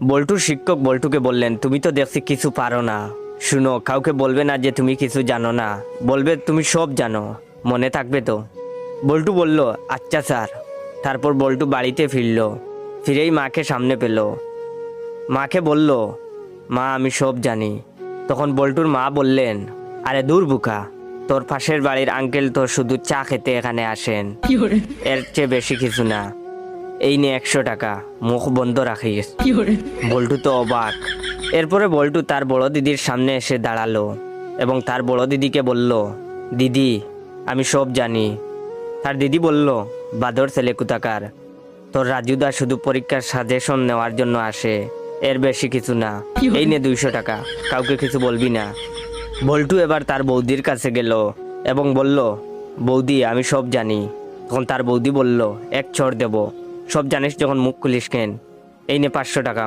বল্টুর শিক্ষক বল্টুকে বললেন, তুমি তো দেখছি কিছু পারো না, শুনো, কাউকে বলবে না যে তুমি কিছু জানো না, বলবে তুমি সব জানো, মনে থাকবে তো? বল্টু বলল, আচ্ছা স্যার। তারপর বল্টু বাড়িতে ফিরল, ফিরেই মাকে সামনে পেল। মাকে বলল, মা আমি সব জানি। তখন বল্টুর মা বললেন, আরে দূর বুকা, তোর পাশের বাড়ির আঙ্কেল তো শুধু চা খেতে এখানে আসেন, এর চেয়ে বেশি কিছু না। এই নে 100 টাকা, মুখ বন্ধ রাখিস। বল্টু তো অবাক। এরপরে বল্টু তার বড় দিদির সামনে এসে দাঁড়ালো এবং তার বড় দিদিকে বলল, দিদি আমি সব জানি। তার দিদি বলল, বাদর ছেলে কোথাকার, তোর রাজুদা শুধু পরীক্ষার সাজেশন নেওয়ার জন্য আসে, এর বেশি কিছু না। এই নে 200 টাকা, কাউকে কিছু বলবি না। বল্টু এবার তার বৌদির কাছে গেল এবং বলল, বৌদি আমি সব জানি। তখন তার বৌদি বলল, এক চড় দেব, সব জানিস যখন মুখ খুলিস কেন? এই নে 500 টাকা।